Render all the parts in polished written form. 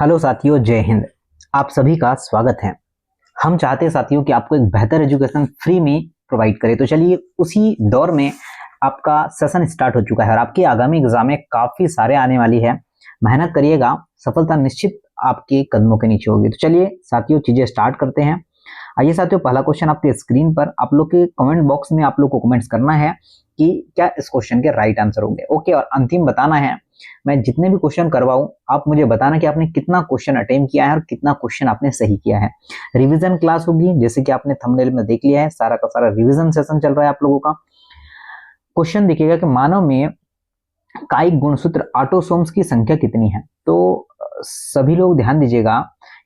Hello साथियों, जय हिंद। आप सभी का स्वागत है। हम चाहते हैं साथियों कि आपको एक बेहतर एजुकेशन फ्री में प्रोवाइड करें। तो चलिए, उसी दौर में आपका सेशन स्टार्ट हो चुका है और आपकी आगामी एग्जाम में काफी सारे आने वाली है। मेहनत करिएगा, सफलता निश्चित आपके कदमों के नीचे होगी। तो चलिए साथियों, चीजें स्टार्ट करते हैं। आइए साथियों, पहला क्वेश्चन आपके स्क्रीन पर, आप लोग के कमेंट बॉक्स में आप लोग को कमेंट्स करना है कि क्या इस क्वेश्चन के राइट आंसर होंगे। ओके, और अंतिम बताना है, मैं जितने भी क्वेश्चन करवाऊं आप मुझे बताना कि आपने कितना क्वेश्चन अटेम्प्ट किया है और कितना क्वेश्चन आपने सही किया है। रिवीजन क्लास होगी, जैसे कि आपने थंबनेल में देख लिया है, सारा का सारा रिवीजन सेशन चल रहा है आप लोगों का। क्वेश्चन देखिएगा कि मानव में कायिक गुणसूत्र ऑटोसोम्स की संख्या कितनी है। तो सभी लोग ध्यान दीजिएगा,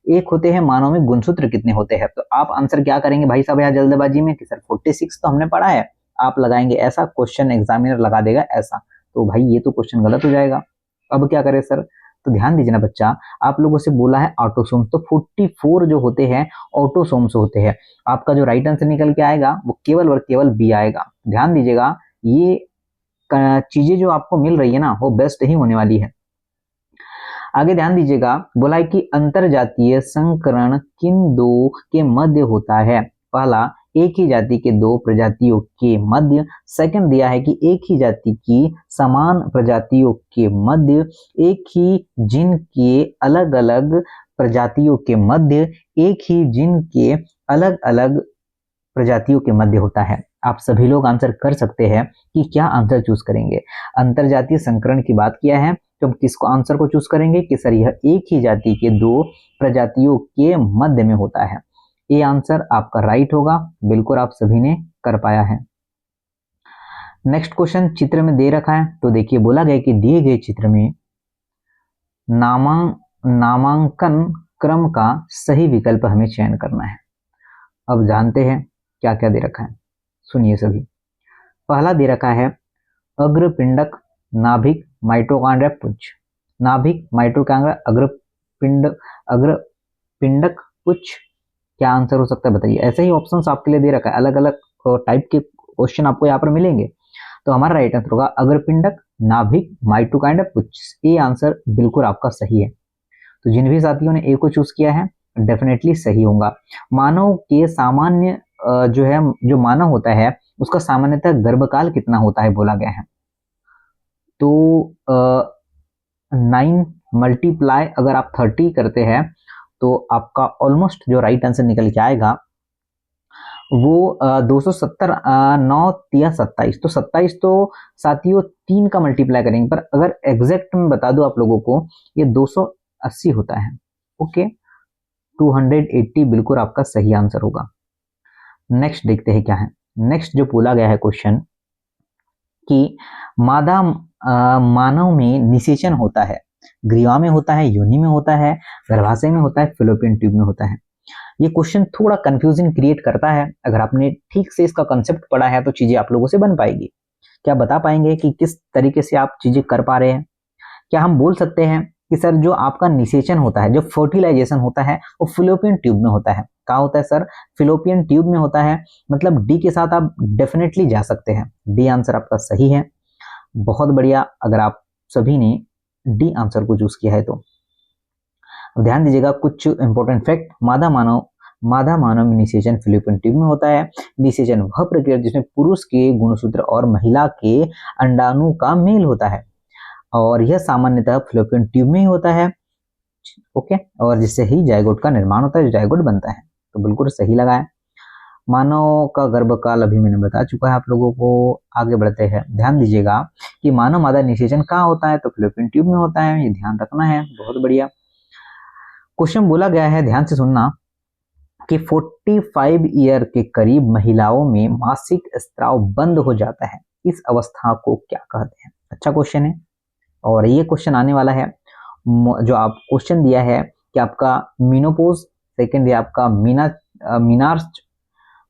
एक होते हैं मानव में गुणसूत्र कितने होते हैं। तो आप आंसर क्या करेंगे भाई साहब यहाँ जल्दबाजी में कि सर 46 तो हमने पढ़ा है। आप लगाएंगे ऐसा, क्वेश्चन एग्जामिनर लगा देगा ऐसा, तो भाई ये तो क्वेश्चन गलत हो जाएगा। अब क्या करें सर? तो ध्यान दीजिए ना बच्चा, आप लोगों से बोला है ऑटोसोम्स, तो 44 जो होते हैं ऑटोसोम्स होते हैं। आपका जो राइट आंसर निकल के आएगा वो केवल और केवल बी आएगा। ध्यान दीजिएगा, ये चीजें जो आपको मिल रही है ना वो बेस्ट ही होने वाली है। आगे ध्यान दीजिएगा, बोला है कि अंतर जातीय संकरण किन दो के मध्य होता है। पहला, एक ही जाति के दो प्रजातियों के मध्य। सेकंड दिया है कि एक ही जाति की समान प्रजातियों के मध्य। एक ही जीन के अलग अलग प्रजातियों के मध्य। एक ही जीन के अलग अलग प्रजातियों के मध्य होता है। आप सभी लोग आंसर कर सकते हैं कि क्या आंसर चूज करेंगे। अंतरजातीय संकरण की बात किया है, तो किसको आंसर को चूज करेंगे कि सर यह एक ही जाति के दो प्रजातियों के मध्य में होता है। ये आंसर आपका राइट होगा, बिल्कुल आप सभी ने कर पाया है। नेक्स्ट क्वेश्चन चित्र में दे रखा है, तो देखिए बोला गया कि दिए गए चित्र में नामांकन क्रम का सही विकल्प हमें चयन करना है। अब जानते हैं क्या क्या दे रखा है, सुनिए सभी। पहला दे रखा है अग्रपिंडक, नाभिक, माइटोकॉन्ड्रिया, पुच्छ। नाभिक, माइटोकॉन्ड्रिया, अग्रपिंडक, पुच्छ, क्या आंसर हो सकता है बताइए। ऐसे ही ऑप्शंस आपके लिए दे रखा है, अलग अलग टाइप के क्वेश्चन आपको यहाँ पर मिलेंगे। तो हमारा राइट आंसर होगा अग्रपिंडक, नाभिक, माइटोकॉन्ड्रिया, पुच्छ। ये आंसर बिल्कुल आपका सही है। तो जिन भी साथियों ने ए को चूज किया है डेफिनेटली सही होगा। मानव के सामान्य जो है, जो मानव होता है उसका सामान्यतः गर्भकाल कितना होता है बोला गया है। तो 9 मल्टीप्लाई अगर आप 30 करते हैं तो आपका ऑलमोस्ट जो राइट आंसर निकल के आएगा वो 270, 9 या 27। तो 27 तो साथियों 3 का मल्टीप्लाई करेंगे, पर अगर एग्जैक्ट में बता दो आप लोगों को, ये 280 होता है। ओके, 280 बिल्कुल आपका सही आंसर होगा। नेक्स्ट देखते हैं क्या है। नेक्स्ट जो बोला गया है क्वेश्चन कि मादा मानव में निषेचन होता है, ग्रीवा में होता है, योनि में होता है, गर्भाशय में होता है, फिलोपियन ट्यूब में होता है। ये क्वेश्चन थोड़ा कंफ्यूजन क्रिएट करता है। अगर आपने ठीक से इसका कंसेप्ट पढ़ा है तो चीजें आप लोगों से बन पाएगी। क्या बता पाएंगे कि किस तरीके से आप चीजें कर पा रहे हैं? क्या हम बोल सकते हैं कि सर जो आपका निषेचन होता है, जो फर्टिलाइजेशन होता है, वो फिलोपियन ट्यूब में होता है। कहाँ होता है सर? फिलोपियन ट्यूब में होता है। मतलब डी के साथ आप डेफिनेटली जा सकते हैं। डी आंसर आपका सही है। बहुत बढ़िया, अगर आप सभी ने डी आंसर को चूज किया है तो। ध्यान दीजिएगा कुछ इंपॉर्टेंट फैक्ट। मादा मानव में निषेचन फिलोपियन ट्यूब में होता है। निषेचन वह प्रक्रिया जिसमें पुरुष के गुणसूत्र और महिला के अंडाणु का मेल होता है, और यह सामान्यतः फिलोपियन ट्यूब में ही होता है। ओके, और जिससे ही जायगोट का निर्माण होता है, जो जायगोट बनता है। तो बिल्कुल सही लगा है। मानव का गर्भकाल अभी मैंने बता चुका है आप लोगों को। आगे बढ़ते हैं, ध्यान दीजिएगा कि मानव मादा निषेचन कहाँ होता है, तो फिलोपियन ट्यूब में होता है, ये ध्यान रखना है। बहुत बढ़िया क्वेश्चन बोला गया है, ध्यान से सुनना कि 45 ईयर के करीब महिलाओं में मासिक स्त्राव बंद हो जाता है, इस अवस्था को क्या कहते हैं? अच्छा क्वेश्चन है, और ये क्वेश्चन आने वाला है। जो आप क्वेश्चन दिया है कि आपका मीनोपोज, सेकंड है आपका मीनार्च,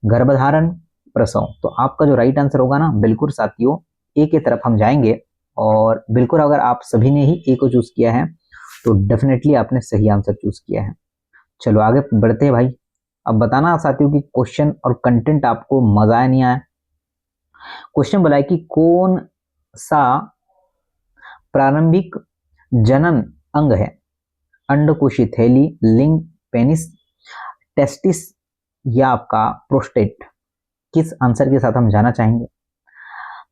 गर्भधारण, प्रसव। तो आपका जो राइट आंसर होगा ना, बिल्कुल साथियों ए की तरफ हम जाएंगे। और बिल्कुल अगर आप सभी ने ही ए को चूज किया है तो डेफिनेटली आपने सही आंसर चूज किया है। चलो आगे बढ़ते हैं भाई। अब बताना साथियों कि क्वेश्चन और कंटेंट आपको मजा आया नहीं आया। क्वेश्चन बोला है कि कौन सा प्रारंभिक जनन अंग है। अंडकोशी थैली, लिंग, पेनिस, टेस्टिस या आपका प्रोस्टेट, किस आंसर के साथ हम जाना चाहेंगे?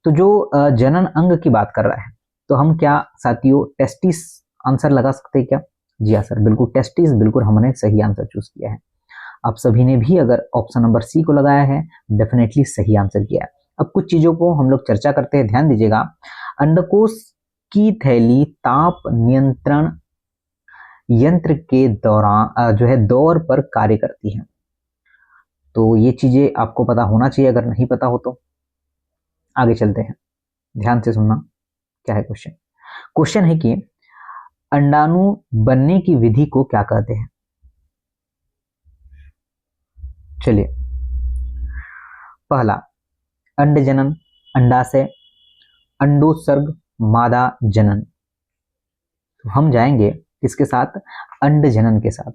तो जो जनन अंग की बात कर रहा है, तो हम क्या साथियों टेस्टिस आंसर लगा सकते हैं क्या? जी हाँ सर, बिल्कुल टेस्टिस, बिल्कुल हमने सही आंसर चूज किया है। आप सभी ने भी अगर ऑप्शन नंबर सी को लगाया है, डेफिनेटली सही आंसर किया है। अब कुछ चीजों को हम लोग चर्चा करते हैं, ध्यान दीजिएगा। अंडकोश की थैली ताप नियंत्रण यंत्र के दौरान जो है दौर पर कार्य करती है। तो ये चीजें आपको पता होना चाहिए, अगर नहीं पता हो तो। आगे चलते हैं, ध्यान से सुनना, क्या है क्वेश्चन। क्वेश्चन है कि अंडाणु बनने की विधि को क्या कहते हैं? चलिए, पहला अंड जनन, अंडाशय, अंडोत्सर्ग, मादा जनन। तो हम जाएंगे किसके साथ? अंड जनन के साथ।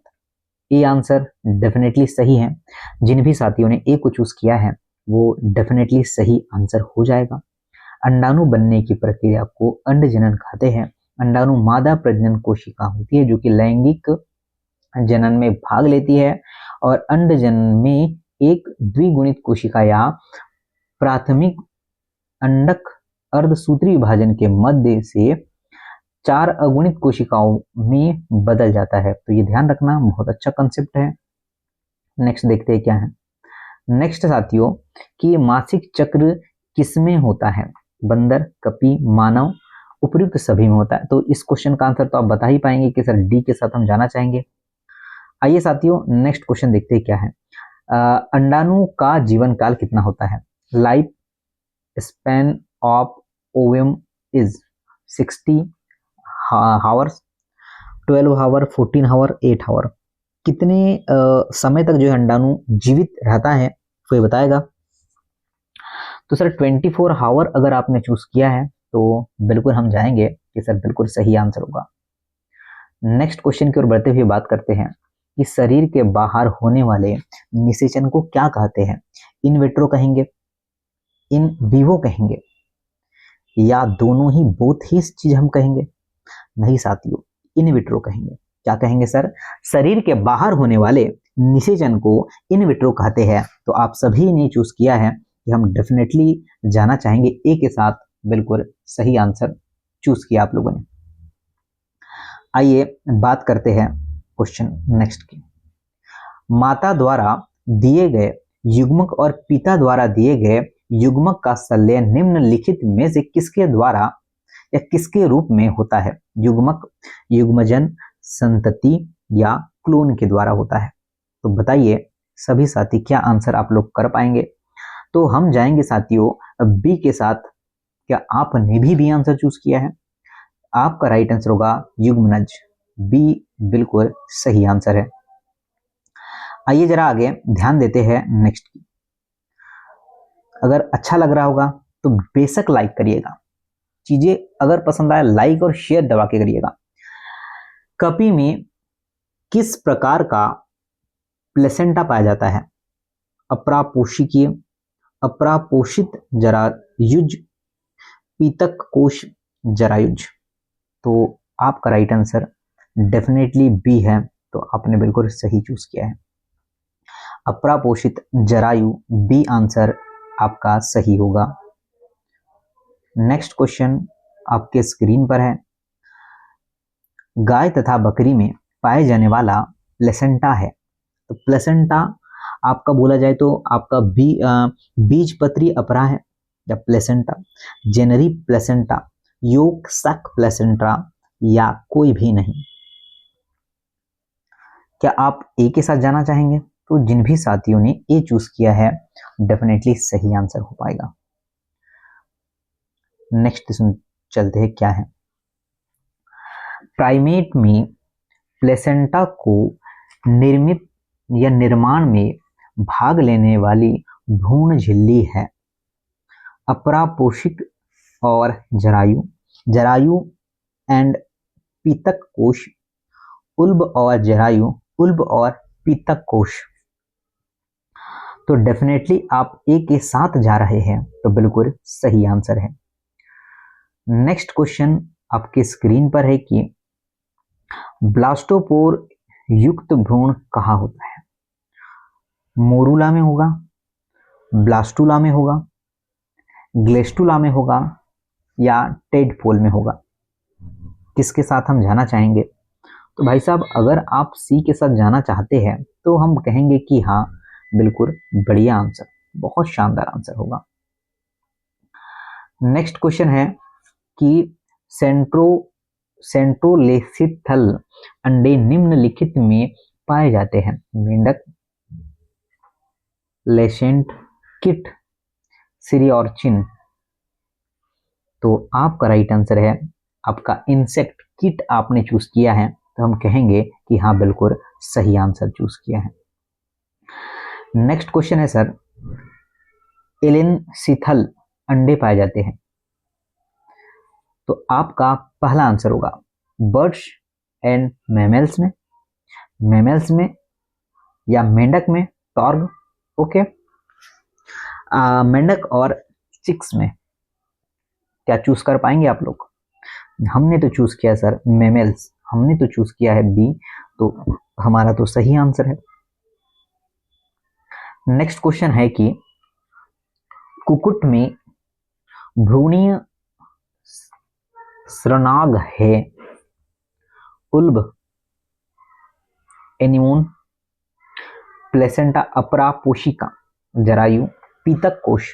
ए आंसर डेफिनेटली सही है। जिन भी साथियों ने ए को चूज किया है वो डेफिनेटली सही आंसर हो जाएगा। अंडाणु बनने की प्रक्रिया को अंड जनन कहते हैं। अंडाणु मादा प्रजनन कोशिका होती है जो कि लैंगिक जनन में भाग लेती है, और अंड जनन में एक द्विगुणित कोशिका या प्राथमिक अंडक अर्धसूत्री विभाजन के मध्य से 4 अगुणित कोशिकाओं में बदल जाता है। तो ये ध्यान रखना, बहुत अच्छा कंसेप्ट है। नेक्स्ट देखते हैं क्या है। नेक्स्ट साथियों कि मासिक चक्र किसमें होता है? बंदर, कपी, मानव, उपयुक्त सभी में होता है। तो इस क्वेश्चन का आंसर तो आप बता ही पाएंगे कि सर डी के साथ हम जाना चाहेंगे। आइए साथियों नेक्स्ट क्वेश्चन देखते हैं क्या है। अंडाणु का जीवन काल कितना होता है? Life span of ovum is 60 hours, 12 हावर, 14 हावर, 8 हावर। कितने समय तक जो है अंडाणु जीवित रहता है वो ये बताएगा। तो सर 24 हावर अगर आपने चूज किया है तो बिल्कुल हम जाएंगे कि सर बिल्कुल सही आंसर होगा। नेक्स्ट क्वेश्चन की ओर बढ़ते हुए बात करते हैं कि शरीर के बाहर होने वाले निषेचन को क्या कहते हैं? इन विट्रो कहेंगे, इन विवो कहेंगे, या दोनों ही, बोथ ही चीज हम कहेंगे? नहीं साथियों, इन विट्रो कहेंगे। क्या कहेंगे सर? शरीर के बाहर होने वाले निषेचन को इन विट्रो कहते हैं। तो आप सभी ने चूज किया है कि हम डेफिनेटली जाना चाहेंगे ए के साथ, बिल्कुल सही आंसर चूज किया आप लोगों ने। आइए बात करते हैं क्वेश्चन नेक्स्ट की। माता द्वारा दिए गए युग्मक और पिता द्वारा दिए गए युग्मक का संलयन निम्नलिखित में से किसके द्वारा या किसके रूप में होता है? युग्मक, युग्मजन, संतति या क्लोन के द्वारा होता है। तो बताइए सभी साथी क्या आंसर आप लोग कर पाएंगे? तो हम जाएंगे साथियों बी के साथ। क्या आपने भी आंसर चूज किया है? आपका राइट आंसर होगा युग्मनज, बी बिल्कुल सही आंसर है। आइए जरा आगे ध्यान देते हैं नेक्स्ट की। अगर अच्छा लग रहा होगा तो बेशक लाइक करिएगा, चीजें अगर पसंद आए लाइक और शेयर दबा के करिएगा। कपी में किस प्रकार का प्लेसेंटा पाया जाता है? अप्रापोषिकीय, अप्रापोषित जरायुज, पीतक कोश जरायुज। तो आपका राइट आंसर डेफिनेटली बी है। तो आपने बिल्कुल सही चूज किया है, अप्रापोषित जरायु, बी आंसर आपका सही होगा। नेक्स्ट क्वेश्चन आपके स्क्रीन पर है। गाय तथा बकरी में पाए जाने वाला प्लेसेंटा है। तो प्लेसेंटा आपका बोला जाए तो आपका बीजपत्री अपरा है या प्लेसेंटा, जेनरी प्लेसेंटा, योक सक प्लेसेंटा, या कोई भी नहीं। क्या आप ए के साथ जाना चाहेंगे? तो जिन भी साथियों ने ए चूज किया है डेफिनेटली सही आंसर हो पाएगा। नेक्स्ट चलते हैं क्या है। प्राइमेट में प्लेसेंटा को निर्मित या निर्माण में भाग लेने वाली भ्रूण झिल्ली है। अपरापोषिक और जरायु, जरायु एंड पीतक कोश, उल्ब और जरायु, उल्ब और पीतक कोश। तो डेफिनेटली आप ए के साथ जा रहे हैं, तो बिल्कुल सही आंसर है। नेक्स्ट क्वेश्चन आपके स्क्रीन पर है कि ब्लास्टोपोर युक्त भ्रूण कहाँ होता है? मोरूला में होगा, ब्लास्टुला में होगा, ग्लेस्टुला में होगा या टेडपोल में होगा? किसके साथ हम जाना चाहेंगे? तो भाई साहब अगर आप सी के साथ जाना चाहते हैं तो हम कहेंगे कि हाँ बिल्कुल बढ़िया आंसर, बहुत शानदार आंसर होगा। नेक्स्ट क्वेश्चन है कि सेंट्रोलेसिथल अंडे निम्नलिखित में पाए जाते हैं? मेंढक, लेसेंट, किट, सीरियॉर्चिन। तो आपका राइट आंसर है आपका इंसेक्ट किट आपने चूज किया है, तो हम कहेंगे कि हाँ बिल्कुल सही आंसर चूज किया है। नेक्स्ट क्वेश्चन है सर, एलेनसीथल अंडे पाए जाते हैं? तो आपका पहला आंसर होगा बर्ड्स एंड मैमल्स में या मेंढक में, टॉर्ग, ओके, मेंढक और चिक्स में। क्या चूज कर पाएंगे आप लोग? हमने तो चूज किया सर मैमल्स, हमने तो चूज किया है बी, तो हमारा तो सही आंसर है। नेक्स्ट क्वेश्चन है कि कुक्कुट में भ्रूणीय श्रनाग है? उल्ब, एनिमोन, प्लेसेंटा अपरापोशिका, जरायु, पीतक कोश।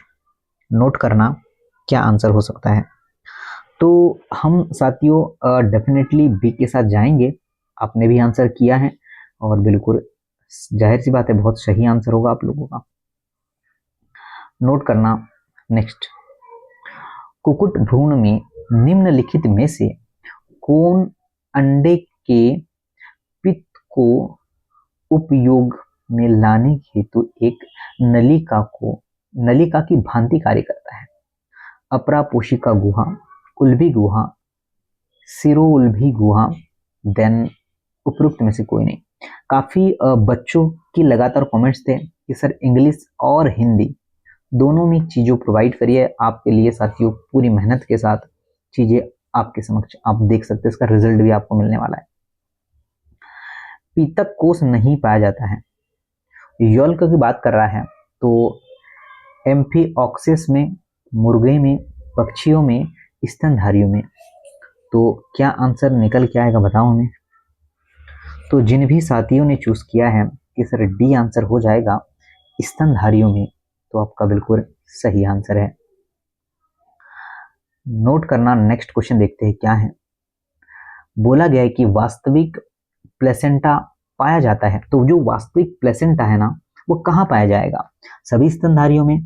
नोट करना क्या आंसर हो सकता है। तो हम साथियों डेफिनेटली बी के साथ जाएंगे, आपने भी आंसर किया है और बिल्कुल जाहिर सी बात है बहुत सही आंसर होगा आप लोगों का। नोट करना नेक्स्ट, कुक्कुट भ्रूण में निम्नलिखित में से कौन अंडे के पित्त को उपयोग में लाने हेतु एक नलिका की भांति कार्य करता है? अपरापोशिका गुहा, उल्भी गुहा, सिरोउल्भी गुहा, देन उपरोक्त में से कोई नहीं। काफी बच्चों की लगातार कमेंट्स थे कि सर इंग्लिश और हिंदी दोनों में चीजों प्रोवाइड करिए आपके लिए साथियों, पूरी मेहनत के साथ चीजें आपके समक्ष आप देख सकते हैं, इसका रिजल्ट भी आपको मिलने वाला है। पीतक कोष नहीं पाया जाता है, यौल्क की बात कर रहा है तो एम्फीऑक्सिस में, मुर्गे में, पक्षियों में, स्तनधारियों में। तो क्या आंसर निकल के आएगा बताओ हमें। तो जिन भी साथियों ने चूज किया है कि सर डी आंसर हो जाएगा स्तनधारियों में, तो आपका बिल्कुल सही आंसर है। नोट करना नेक्स्ट क्वेश्चन देखते हैं क्या है। बोला गया है कि वास्तविक प्लेसेंटा पाया जाता है, तो जो वास्तविक प्लेसेंटा है ना वो कहाँ पाया जाएगा? सभी स्तनधारियों में,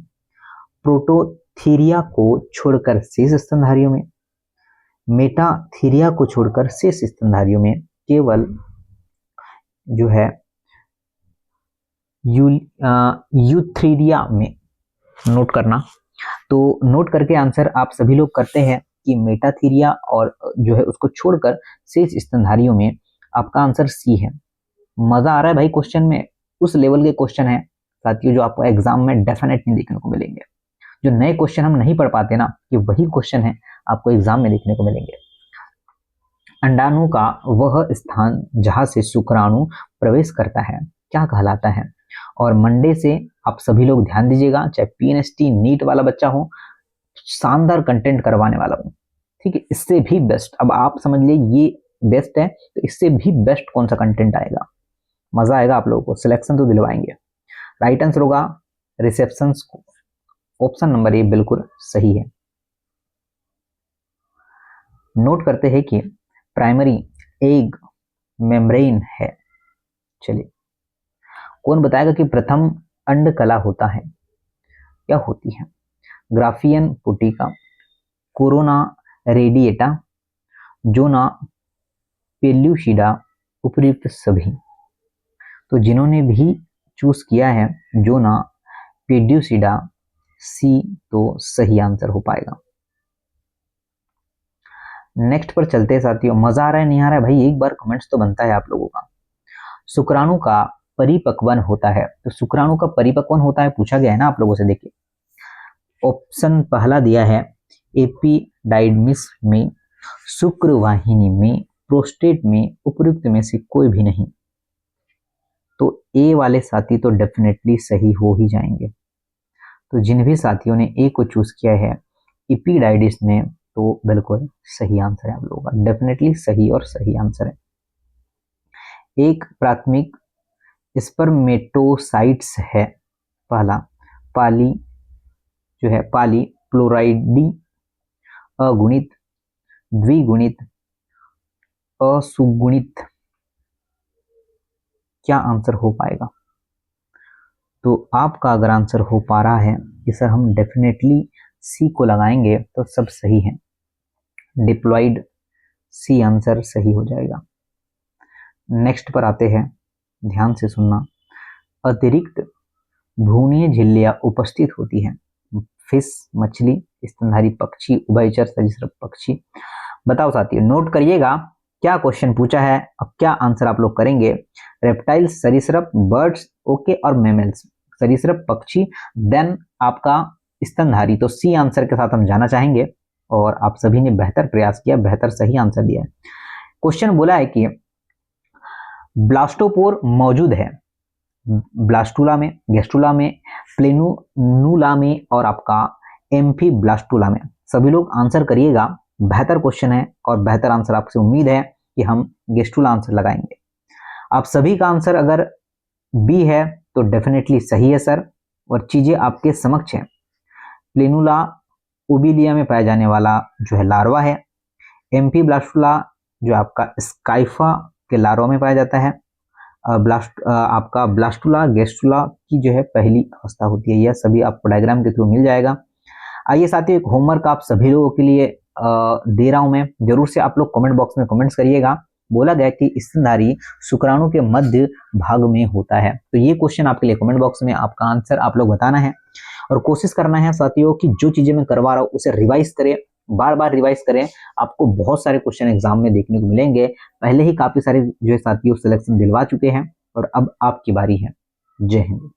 प्रोटोथीरिया को छोड़कर शेष स्तनधारियों में, मेटाथीरिया को छोड़कर शेष स्तनधारियों में, केवल जो है यूथ्रीडिया में। नोट करना, तो नोट करके आंसर आप सभी लोग करते हैं कि मेटाथीरिया और जो है उसको छोड़कर शेष स्तनधारियों में। आपका आंसर सी है। मजा आ रहा है भाई क्वेश्चन में, उस लेवल के क्वेश्चन है साथियों जो आपको एग्जाम में डेफिनेटली देखने को मिलेंगे। जो नए क्वेश्चन हम नहीं पढ़ पाते ना, ये वही क्वेश्चन है आपको एग्जाम में देखने को मिलेंगे। अंडाणु का वह स्थान जहां से शुक्राणु प्रवेश करता है क्या कहलाता है? और मंडे से आप सभी लोग ध्यान दीजिएगा, चाहे पीएनएसटी नीट वाला बच्चा हो, शानदार कंटेंट करवाने वाला हूँ, ठीक है। इससे भी बेस्ट, अब आप समझ लिए ये बेस्ट है, तो इससे भी बेस्ट कौन सा कंटेंट आएगा? मजा आएगा आप लोगों को, सिलेक्शन तो दिलवाएंगे। राइट आंसर होगा रिसेप्शन, ऑप्शन नंबर ए बिल्कुल सही है। नोट करते हैं कि प्राइमरी एग मेम्ब्रेन है। चलिए कौन बताएगा कि प्रथम अंड कला होता है, क्या होती है? ग्राफियन पुटिका, कोरोना रेडिएटा, जोना पेल्यूशिडा, उपयुक्त सभी। तो जिन्होंने भी चूज किया है जोना पेल्यूशिडा, सी तो सही आंसर हो पाएगा। नेक्स्ट पर चलते हैं साथियों। मजा आ रहा है नहीं आ रहा है भाई, एक बार कमेंट्स तो बनता है आप लोगों का। शुक्राणु का परिपक्वन होता है, तो शुक्राणु का परिपक्वन होता है पूछा गया है ना आप लोगों से। देखिए ऑप्शन पहला दिया है एपिडाइडमिस में, शुक्रवाहिनी में, प्रोस्टेट में उपयुक्त में से कोई भी नहीं। तो ए वाले साथी तो डेफिनेटली सही हो ही जाएंगे। तो जिन भी साथियों ने ए को चूज किया है इपीडाइडिस में, तो बिल्कुल सही आंसर है आप लोगों का, डेफिनेटली सही और सही आंसर है। एक प्राथमिक स्पर्मेटोसाइट्स है, पहला पाली जो है पाली प्लोराइडी, अगुणित, द्विगुणित, असुगुणित, क्या आंसर हो पाएगा? तो आपका अगर आंसर हो पा रहा है कि सर हम डेफिनेटली सी को लगाएंगे, तो सब सही है, डिप्लॉइड सी आंसर सही हो जाएगा। नेक्स्ट पर आते हैं, ध्यान से सुनना। अतिरिक्त भ्रूणीय झिल्लियां उपस्थित होती हैं, फिश, मछली, स्तनधारी पक्षी, उभयचर सरीसृप पक्षी। बताओ साथियों, नोट करिएगा क्या क्वेश्चन पूछा है और क्या आंसर आप लोग करेंगे। रेप्टाइल्स, सरीसृप, बर्ड्स, ओके, और मैमल्स, सरीसृप पक्षी, देन आपका स्तनधारी। तो सी आंसर के साथ हम जाना चाहेंगे और आप सभी ने बेहतर प्रयास किया, बेहतर सही आंसर दिया है। क्वेश्चन बोला है कि ब्लास्टोपोर मौजूद है ब्लास्टुला में, गेस्टुला में, प्लेनुला में और आपका एम्फीब्लास्टुला में। सभी लोग आंसर करिएगा, बेहतर क्वेश्चन है और बेहतर आंसर आपसे उम्मीद है कि हम गेस्टुला आंसर लगाएंगे। आप सभी का आंसर अगर बी है तो डेफिनेटली सही है सर, और चीजें आपके समक्ष हैं। प्लेनुला ओबिलिया में पाया जाने वाला जो है लार्वा है, एम्फीब्लास्टुला जो आपका स्काइफा के लार्वा में पाया जाता है, आपका ब्लास्टुला गेस्टुला की जो है पहली अवस्था होती है। यह सभी आपको डायग्राम के थ्रू मिल जाएगा। आइए साथियों, एक होमवर्क आप सभी लोगों के लिए दे रहा हूं मैं, जरूर से आप लोग कमेंट बॉक्स में कमेंट्स करिएगा। बोला गया कि स्तनधारी शुक्राणु के मध्य भाग में होता है, तो ये क्वेश्चन आपके लिए कमेंट बॉक्स में आपका आंसर आप लोग बताना है और कोशिश करना है साथियों कि जो चीजें मैं करवा रहा हूँ उसे रिवाइज करें, बार बार रिवाइज करें। आपको बहुत सारे क्वेश्चन एग्जाम में देखने को मिलेंगे, पहले ही काफी सारे जो है साथियों सिलेक्शन दिलवा चुके हैं और अब आपकी बारी है। जय हिंद।